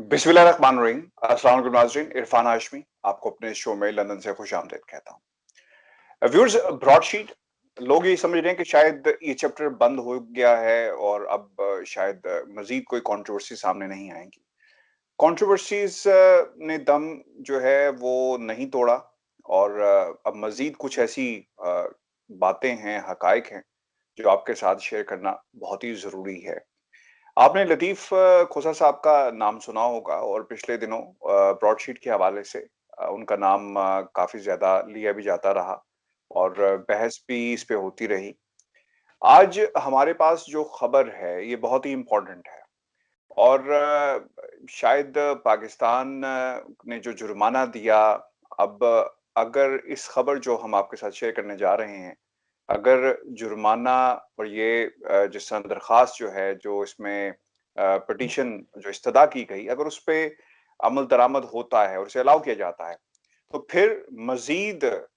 बिस्मिल्लाहिर्रहमानिर्रहीम। अस्सलाम वालेकुम नाज़रीन, इरफान हाशमी आपको अपने शो में लंदन से खुशामदीद कहता हूँ। व्यूअर्स, ब्रॉडशीट लोग ये समझ रहे हैं कि शायद ये चैप्टर बंद हो गया है और अब शायद मज़ीद कोई कंट्रोवर्सी सामने नहीं आएगी। कंट्रोवर्सीज़ ने दम जो है वो नहीं तोड़ा और अब मज़ीद कुछ ऐसी बातें हैं, हक़ाइक़ हैं, जो आपके साथ शेयर करना बहुत ही ज़रूरी है। आपने लतीफ़ खोसा साहब का नाम सुना होगा और पिछले दिनों ब्रॉडशीट के हवाले से उनका नाम काफ़ी ज़्यादा लिया भी जाता रहा और बहस भी इस पे होती रही। आज हमारे पास जो खबर है, ये बहुत ही इम्पोर्टेंट है और शायद पाकिस्तान ने जो जुर्माना दिया, अब अगर इस खबर जो हम आपके साथ शेयर करने जा रहे हैं, अगर जुर्माना और ये जिस तरह दरख़्वास्त जो है, जो इसमें पिटीशन जो इस्तदा की गई, अगर उस पे अमल दरामद होता है और उसे अलाउ किया जाता है, तो फिर मज़ीद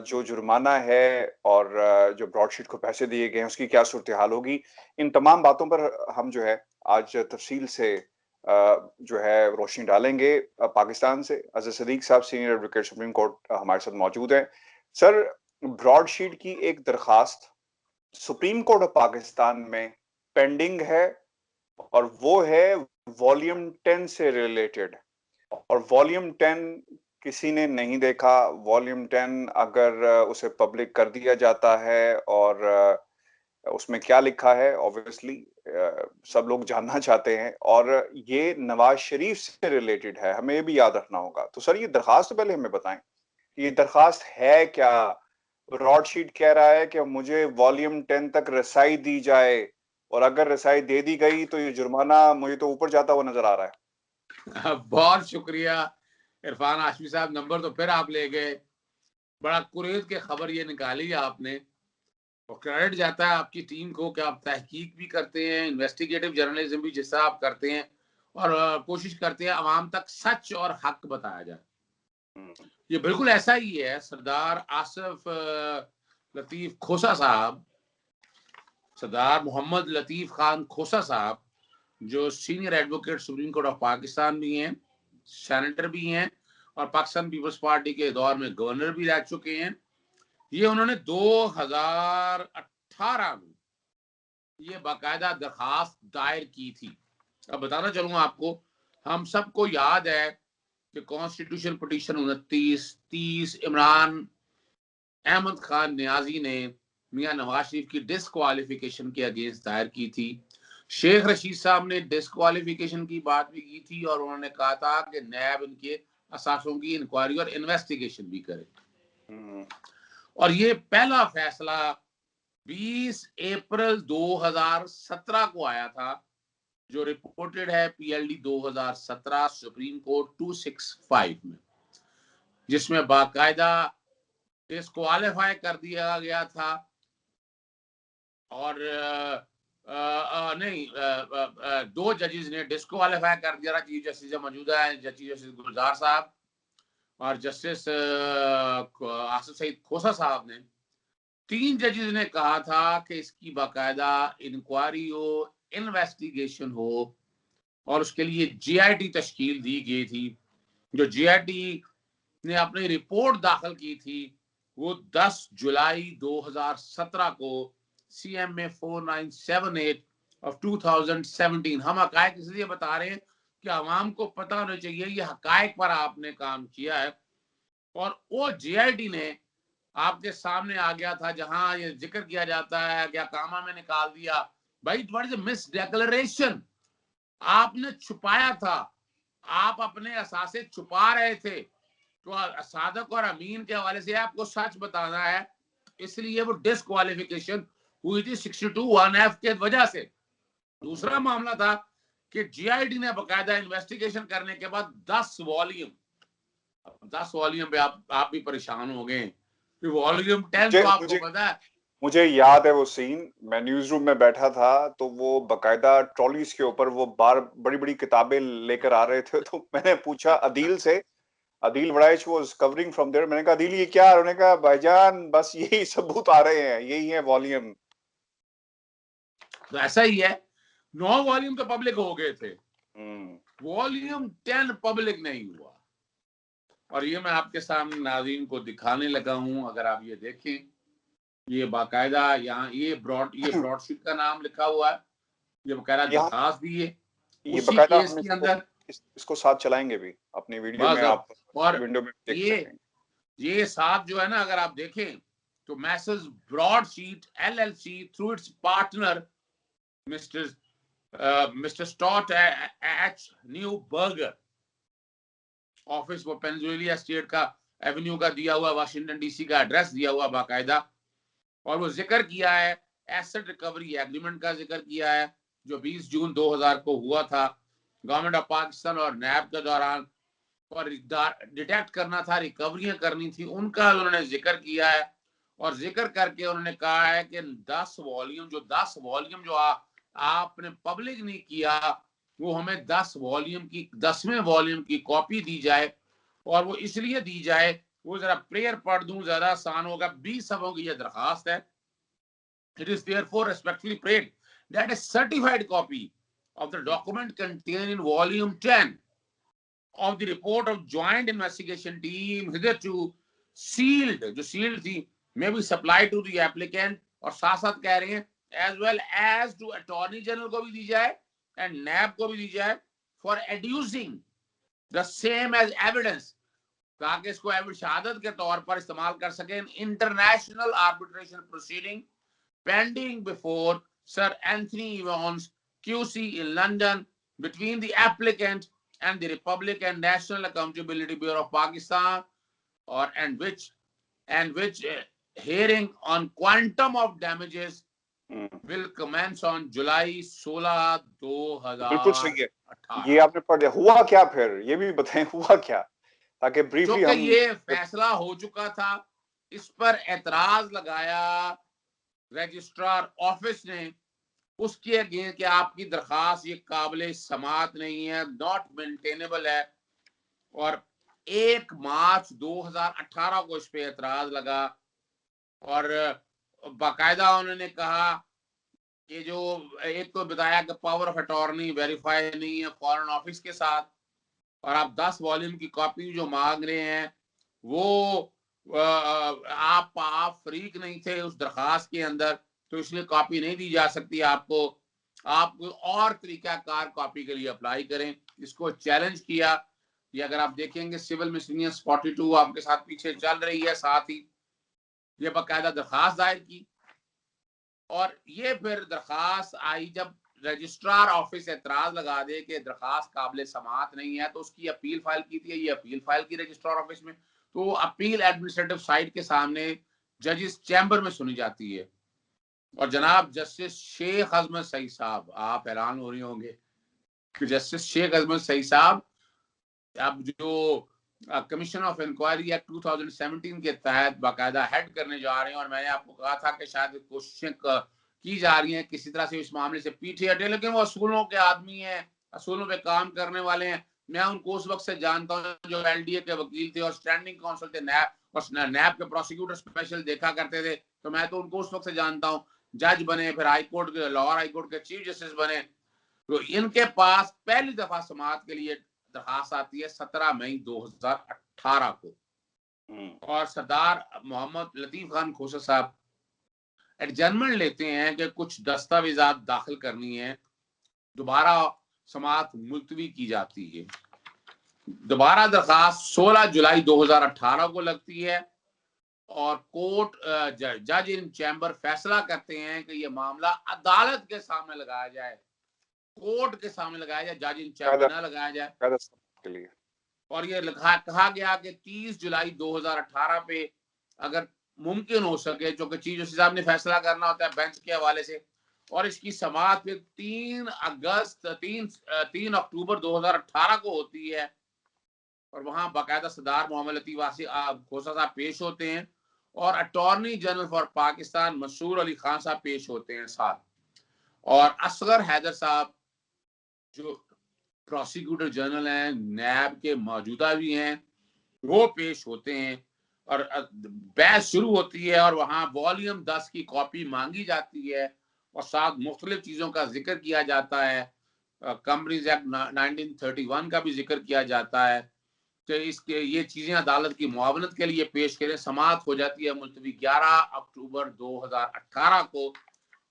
जो जुर्माना है और जो ब्रॉडशीट को पैसे दिए गए हैं, उसकी क्या सूरत-ए-हाल होगी? इन तमाम बातों पर हम जो है आज तफ़सील से जो है रोशनी डालेंगे। पाकिस्तान से अज़हर सदीक़ साहब सीनियर एडवोकेट सुप्रीम कोर्ट हमारे साथ मौजूद हैं। सर, ब्रॉडशीट की एक दरख़्वास्त सुप्रीम कोर्ट ऑफ पाकिस्तान में पेंडिंग है और वो है वॉल्यूम 10 से रिलेटेड और वॉल्यूम 10 किसी ने नहीं देखा। वॉल्यूम 10 अगर उसे पब्लिक कर दिया जाता है और उसमें क्या लिखा है ऑब्वियसली सब लोग जानना चाहते हैं और ये नवाज शरीफ से रिलेटेड है, हमें ये भी याद रखना होगा। तो सर, ये दरख़्वास्त तो पहले हमें बताएं कि ये दरख़्वास्त है क्या? ब्रॉडशीट कह रहा है कि मुझे वॉल्यूम 10 तक रसाई दी जाए और अगर रसाई दे दी गई तो ये जुर्माना मुझे तो ऊपर जाता हुआ नजर आ रहा है। बहुत शुक्रिया इरफान हाशमी साहब, नंबर तो फिर आप ले गए। बड़ा कुरेद के खबर ये निकाली आपने और क्रेडिट जाता है आपकी टीम को कि आप तहकीक भी करते हैं, इन्वेस्टिगेटिव जर्नलिज्म भी जिससे आप करते हैं और कोशिश करते हैं अवाम तक सच और हक बताया जाए। ये बिल्कुल ऐसा ही है। सरदार आसिफ लतीफ खोसा साहब, सरदार मोहम्मद लतीफ खान खोसा साहब, जो senior advocate supreme court of Pakistan भी हैं, सेनेटर भी हैं और पाकिस्तान पीपल्स पार्टी के दौर में गवर्नर भी रह चुके हैं। ये उन्होंने 2018 में ये बाकायदा दरखास्त दायर की थी। अब बताना चलूंगा आपको, हम सबको याद है कि कॉन्स्टिट्यूशन पिटीशन 29-30 इमरान अहमद खान नियाजी ने मियां नवाज शरीफ की डिस्क्वालिफिकेशन के अगेंस्ट दायर की थी। शेख रशीद साहब ने डिस्क्वालिफिकेशन की बात भी की थी और उन्होंने कहा था कि नैब इनके असासों की इंक्वायरी और इन्वेस्टिगेशन भी करे। और ये पहला फैसला 20 अप्रैल 2017 को आया था, जो रिपोर्टेड है पीएलडी 2017 सुप्रीम कोर्ट 265 में, जिसमें बाकायदा डिस्क्वालीफाई कर दिया गया था और नहीं, दो जजेस ने डिस्क्वालीफाई कर दिया था। चीफ जस्टिस मौजूदा है चीफ जस्टिस गुलजार साहब और जस्टिस आसिफ सईद खोसा साहब ने। 3 जजेस ने कहा था कि इसकी बाकायदा इंक्वायरी हो, इन्वेस्टिगेशन हो और उसके लिए जीआईटी तश्कील दी गई थी। जो जीआईटी ने अपनी रिपोर्ट दाखिल की थी वो 10 जुलाई 2017 को CMA 4978 ऑफ 2017। हम हकायक इसलिए बता रहे हैं कि आवाम को पता होना चाहिए ये हकायक पर आपने काम किया है। और वो जीआईटी ने आपके सामने आ गया था, जहां ये जिक्र किया जाता है क्या कामा में निकाल दिया। भाई, व्हाट इज मिस डिक्लेरेशन? आपने छुपाया था, आप अपने असासे छुपा रहे थे। तो सादक और अमीन के हवाले से आपको सच बताना है, इसलिए वो डिस्क्वालिफिकेशन हुई थी 62(1)(f) के वजह से। दूसरा मामला था कि जीआईडी ने बकायदा इन्वेस्टिगेशन करने के बाद 10 वॉल्यूम पे आप भी परेशान हो गए। वॉल्यूम 10 तो आपको पता है। मुझे याद है वो सीन, मैं न्यूज रूम में बैठा था तो वो बकायदा ट्रॉलीज के ऊपर वो बार बड़ी बड़ी किताबें लेकर आ रहे थे। तो मैंने पूछा अदील से, Adeel Waraich was covering from there, मैंने कहा अदील ये क्या? उन्होंने कहा भाईजान बस यही सबूत आ रहे हैं, यही है वॉल्यूम। तो ऐसा ही है, 9 वॉल्यूम तो पब्लिक हो गए थे। वॉल्यूम 10 पब्लिक नहीं हुआ। और ये मैं आपके सामने नाज़रीन को दिखाने लगा हूं, अगर आप ये देखें, ये बाकायदा यहाँ ये ब्रॉडशीट का नाम लिखा हुआ है, ये बाकायदा यहाँ दरखास्त दी है ये उसी बकायदा केस हम के अंदर। इसको साथ चलाएंगे भी अपनी वीडियो बस में, आप और विंडो में देख ये सकेंगे। ये साथ जो है ना, अगर आप देखें तो messrs broadsheet LLC through its partner mister Stott H Newburger, office वो पेंसिल्वेनिया स्टेट का एवेन्यू का दिया हुआ, वाशिंगटन DC का एड्रेस दिया हुआ बाकायदा। और वो जिक्र किया है एसेट रिकवरी एग्रीमेंट का जिक्र किया है जो 20 जून 2000 को हुआ था गवर्नमेंट ऑफ पाकिस्तान और नैब के दौरान, और डिटेक्ट करना था, रिकवरियां करनी थी, उनका उन्होंने जिक्र किया है। और जिक्र करके उन्होंने कहा है कि 10 वॉल्यूम जो आपने पब्लिक नहीं किया, वो हमें 10वें वॉल्यूम की कॉपी दी जाए। और वो इसलिए दी जाए, वो जरा प्रेयर पढ़ दूं, ज्यादा आसान होगा। 20 सफों की यह दरखास्त है। It is therefore respectfully prayed that a certified copy of the document contained in volume 10 of the report of joint investigation team hitherto sealed, जो sealed थी, may be supplied to the applicant, और साथ साथ कह रहे हैं as well as to attorney general को भी दी जाए and NAB को भी दी जाए for adducing the same as evidence, ताकि इसको शहादत के तौर पर इस्तेमाल कर सकें international arbitration proceeding pending before Sir Anthony Evans QC in London between the applicant and the Republic and National Accountability Bureau of Pakistan, or and which hearing on quantum of damages will commence on July 16, बिल्कुल सही है। 2018। ये आपने पढ़ लिया, हुआ क्या फिर ये भी बताएं, हुआ क्या, ताकि ब्रीफली क्योंकि हम ये फैसला हो चुका था, इस पर एतराज लगाया रजिस्ट्रार ऑफिस ने, उसके अगेंस्ट कि आपकी दरखास्त ये काबिल समात नहीं है, नॉट मेंटेनेबल है। और 1 मार्च 2018 को इस पे एतराज लगा और बाकायदा उन्होंने कहा कि जो एक तो बताया कि पावर ऑफ अटॉर्नी वेरीफाई नहीं है फॉरेन ऑफिस के साथ, और आप 10 वॉल्यूम की कॉपी जो मांग रहे हैं वो आप फरीक नहीं थे उस दरखास्त के अंदर, तो इसलिए कॉपी नहीं दी जा सकती आपको। आप और तरीकाकार कॉपी के लिए अप्लाई करें। इसको चैलेंज किया। ये अगर आप देखेंगे सिविल मिसलेनियस 42 आपके साथ पीछे चल रही है, साथ ही ये बाकायदा दरखास्त दायर की। और ये फिर दरखास्त आई जब रजिस्ट्रार ऑफिस एतराज लगा दे कि दरखास्त काबिल समात नहीं है, तो उसकी अपील फाइल की थी। ये अपील फाइल की रजिस्ट्रार ऑफिस में, तो अपील एडमिनिस्ट्रेटिव साइट के सामने जजिस चैम्बर में सुनी जाती है। और जनाब जस्टिस शेख अजमत सईद साहब, आप हैरान हो रहे होंगे कि जस्टिस शेख अजमत सईद साहब अब जो कमीशन ऑफ इंक्वायरी एक्ट 2017 के तहत बाकायदा हेड करने जा रहे हैं। और मैंने आपको कहा था कि शायद कोशिशें की जा रही हैं किसी तरह से इस मामले से पीछे हटे, लेकिन वो असूलों के आदमी हैं, असूलों पे काम करने वाले हैं। मैं उनको उस वक्त से जानता हूं जो LDA के वकील थे और स्टैंडिंग काउंसिल थे, नैब के प्रोसिक्यूटर स्पेशल देखा करते थे, तो मैं तो उनको उस वक्त से जानता हूं। जज बने, फिर हाईकोर्ट के, लाहौर हाईकोर्ट के चीफ जस्टिस बने। तो इनके पास पहली दफा समात के लिए दरखास्त आती है 17 मई 2018 को। और सरदार मोहम्मद लतीफ खान खोसा साहब एडजर्नमेंट लेते हैं कि कुछ दस्तावेजात दाखिल करनी है, दोबारा समात मुलतवी की जाती है। दोबारा दरखास्त 16 जुलाई 2018 को लगती है और कोर्ट जज इन चैम्बर फैसला करते हैं कि यह मामला अदालत के सामने लगाया जाए, कोर्ट के सामने लगाया जाए, जज इन चैम्बर ना लगाया जाए के लिए। और ये कहा गया कि 30 जुलाई 2018 पे अगर मुमकिन हो सके, जो कि चीफ जस्टिस साहब ने फैसला करना होता है बेंच के हवाले से, और इसकी समाअत फिर 3 अक्टूबर 2018 को होती है। और वहां बाकायदा सरदार मोहम्मद लतीफ खोसा साहब पेश होते हैं और अटॉर्नी जनरल फॉर पाकिस्तान मसूर अली खान साहब पेश होते हैं साथ, और असगर हैदर साहब जो प्रोसिक्यूटर जनरल हैं, नैब के मौजूदा भी हैं, वो पेश होते हैं। और बहस शुरू होती है और वहां वॉल्यूम 10 की कॉपी मांगी जाती है और साथ मुख्तलिफ चीजों का जिक्र किया जाता है। कंपनीज एक्ट 1931 का भी जिक्र किया जाता है कि इसके ये चीजें अदालत की मुआवनत के लिए पेश करें। समाअत हो जाती है मुलतवी 11 अक्टूबर 2018 को,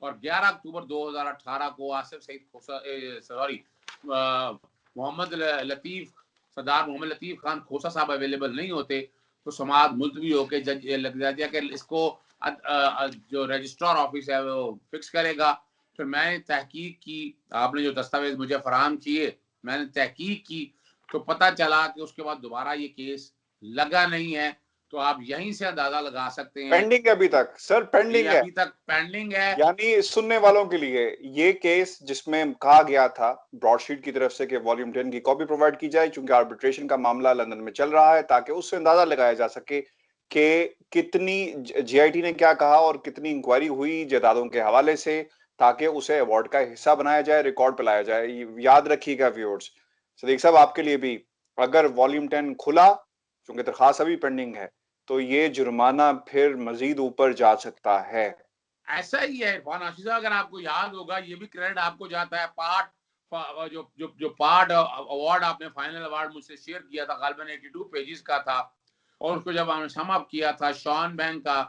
और 11 अक्टूबर 2018 को आसिफ सईद सॉरी मोहम्मद लतीफ सरदार मोहम्मद लतीफ खान खोसा साहब अवेलेबल नहीं होते तो समाअत मुलतवी होकर जज लग जाती है कि इसको जो रजिस्ट्रार ऑफिस है वो फिक्स करेगा। फिर मैंने तहकीक की, आपने जो दस्तावेज मुझे फराहम किए, मैंने तहकीक की तो पता चला कि उसके बाद दोबारा ये केस लगा नहीं है। तो आप यहीं से अंदाजा लगा सकते हैं। पेंडिंग है अभी तक सर, ये पेंडिंग है। अभी तक पेंडिंग है। यानी सुनने वालों के लिए ये केस जिसमें कहा गया था ब्रॉडशीट की तरफ से कि वॉल्यूम 10 की कॉपी प्रोवाइड की जाए, क्योंकि आर्बिट्रेशन का मामला लंदन में चल रहा है, ताकि उससे अंदाजा लगाया जा सके कि कितनी जीआईटी ने क्या कहा और कितनी इंक्वायरी हुई जायदादों के हवाले से, ताकि उसे अवार्ड का हिस्सा बनाया जाए, रिकॉर्ड पे लाया जाए। याद रखिएगा व्यूअर्स, सदीक साहब आपके लिए भी, अगर वॉल्यूम 10 खुला, क्योंकि दरखास्त अभी पेंडिंग है, तो ये जुर्माना फिर मजीद ऊपर जा सकता है। ऐसा ही है इरफान हाशमी साहब, अगर आपको याद होगा ये भी क्रेडिट आपको जाता है। जो पार्ट अवार्ड आपने फाइनल अवार्ड मुझसे शेयर किया था, गालिबन 82 पेजेस का था, और उसको जब हमने सम अप किया था शॉन बैंक का,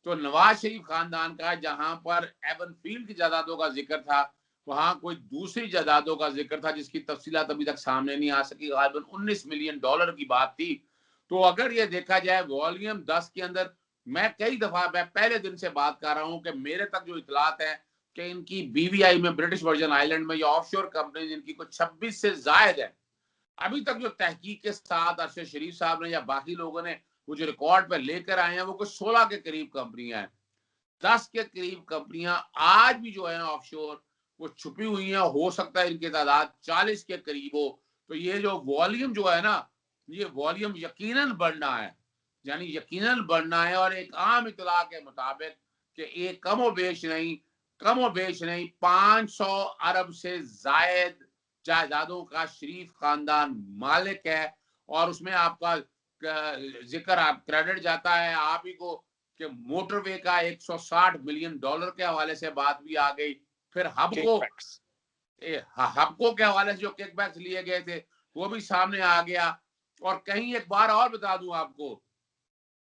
तो नवाज शरीफ खानदान का जहां पर एवन फील्ड की जायदादों का जिक्र था, वहां कोई दूसरी जायदादों का जिक्र था जिसकी तफसीलात अभी तक सामने नहीं आ सकी। गालिबन $19 मिलियन की बात थी। तो अगर ये देखा जाए वॉल्यूम 10 के अंदर, मैं कई दफा, मैं पहले दिन से बात कर रहा हूं कि मेरे तक जो इतलात है कि इनकी बीवीआई में, ब्रिटिश वर्जन आइलैंड में, या ऑफशोर कंपनी इनकी कुछ 26 से जायद है। अभी तक जो तहकीक के साथ अरशद शरीफ साहब ने या बाकी लोगों ने वो जो रिकॉर्ड पे लेकर आए हैं, वो कुछ 16 के करीब कंपनियां हैं। 10 के करीब कंपनियां आज भी जो है ऑफशोर वो छुपी हुई हैं। हो सकता है इनकी तादाद 40 के करीब हो। तो ये जो वॉल्यूम जो है ना, ये वॉल्यूम यकीनन बढ़ना है, यानी यकीनन बढ़ना है। और एक आम इतला के मुताबिक कि एक कम व बेश नहीं 500 अरब से जायद जायदादों का शरीफ खानदान मालिक है। और उसमें आपका जिक्र, आप क्रेडिट जाता है आप ही को कि मोटरवे का $160 मिलियन के हवाले से बात भी आ गई। फिर किकबैक्स। हबको के हवाले से जो किकबैक्स लिए गए थे वो भी सामने आ गया। और कहीं एक बार और बता दूं आपको,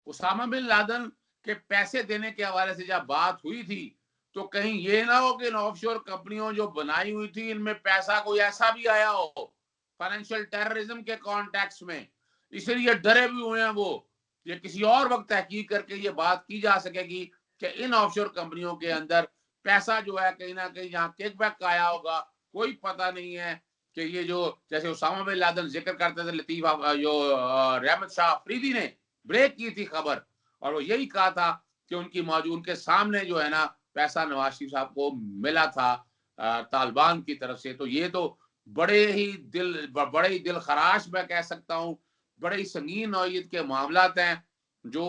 उसामा बिन लादेन के पैसे देने के हवाले से जब बात हुई थी, तो कहीं ये ना हो कि इन ऑफशोर कंपनियों जो बनाई हुई थी इनमें पैसा कोई ऐसा भी आया हो फाइनेंशियल टेररिज्म के कॉन्टेक्स्ट में, इसलिए डरे भी हुए हैं वो। ये किसी और वक्त तहकीक करके ये बात की जा सकेगी कि इन ऑफशोर कंपनियों के अंदर पैसा जो है कहीं ना कहीं जहां किकबैक आया होगा, कोई पता नहीं है। कि ये जो जैसे उसामा बिन लादेन जिक्र करते थे, लतीफ जो रहमत शाह अफरीदी ने ब्रेक की थी खबर, और वो यही कहा था कि उनकी मौजूद के सामने जो है ना पैसा नवाज शरीफ साहब को मिला था तालिबान की तरफ से। तो ये तो बड़े ही दिल खराश मैं कह सकता हूँ, बड़े ही संगीन नौयत के मामलात हैं जो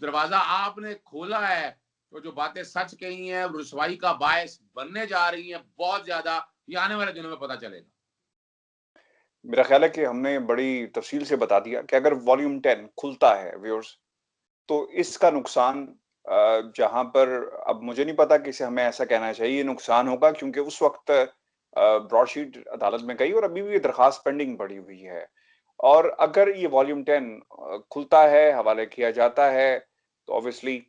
दरवाजा आपने खोला है। तो जो बातें सच कही हैं रुसवाई का बायस बनने जा रही हैं बहुत ज्यादा, ये आने वाले दिनों में पता चलेगा। मेरा ख्याल है कि हमने बड़ी तफसील से बता दिया कि अगर वॉल्यूम 10 खुलता है व्यूअर्स, तो इसका नुकसान जहां पर, अब मुझे नहीं पता कि इसे हमें ऐसा कहना चाहिए नुकसान होगा, क्योंकि उस वक्त ब्रॉडशीट अदालत में गई और अभी भी ये दरखास्त पेंडिंग पड़ी हुई है। और अगर ये वॉल्यूम 10 खुलता है, हवाले किया जाता है, तो ऑब्वियसली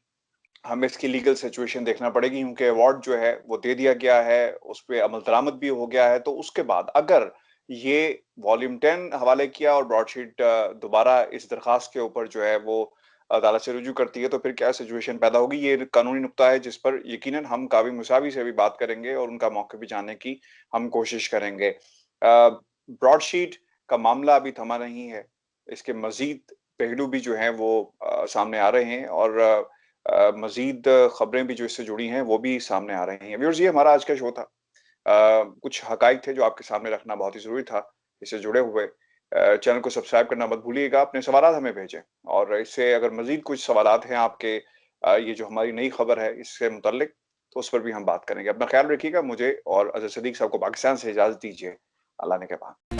हमें इसकी लीगल सिचुएशन देखना पड़ेगी, क्योंकि अवार्ड जो है वो दे दिया गया है, उस पे अमल दरामद भी हो गया है। तो उसके बाद अगर ये वॉल्यूम 10 हवाले किया और ब्रॉडशीट दोबारा इस दरखास्त के ऊपर जो है वो अदालत से रुजू करती है, तो फिर क्या सिचुएशन पैदा होगी, ये कानूनी नुक्ता है जिस पर यकीनन हम कावी मुसावी से भी बात करेंगे और उनका मौके भी जानने की हम कोशिश करेंगे। ब्रॉडशीट का मामला अभी थमा नहीं है, इसके मजीद पहलू भी जो हैं वो सामने आ रहे हैं, और मजीद खबरें भी जो इससे जुड़ी हैं वो भी सामने आ रही हैं। व्यूअर्स, ये हमारा आज का शो था। कुछ हकाइक थे जो आपके सामने रखना बहुत ही ज़रूरी था इससे जुड़े हुए। चैनल को सब्सक्राइब करना मत भूलिएगा, अपने सवालात हमें भेजें, और इससे अगर मज़ीद कुछ सवालात हैं आपके ये जो हमारी नई खबर है इससे मुतल्लिक, तो उस पर भी हम बात करेंगे। अपना ख्याल रखिएगा, मुझे और अज़र सदीक साहब को पाकिस्तान से इजाज़त दीजिए। अल्लाह ने के बाद।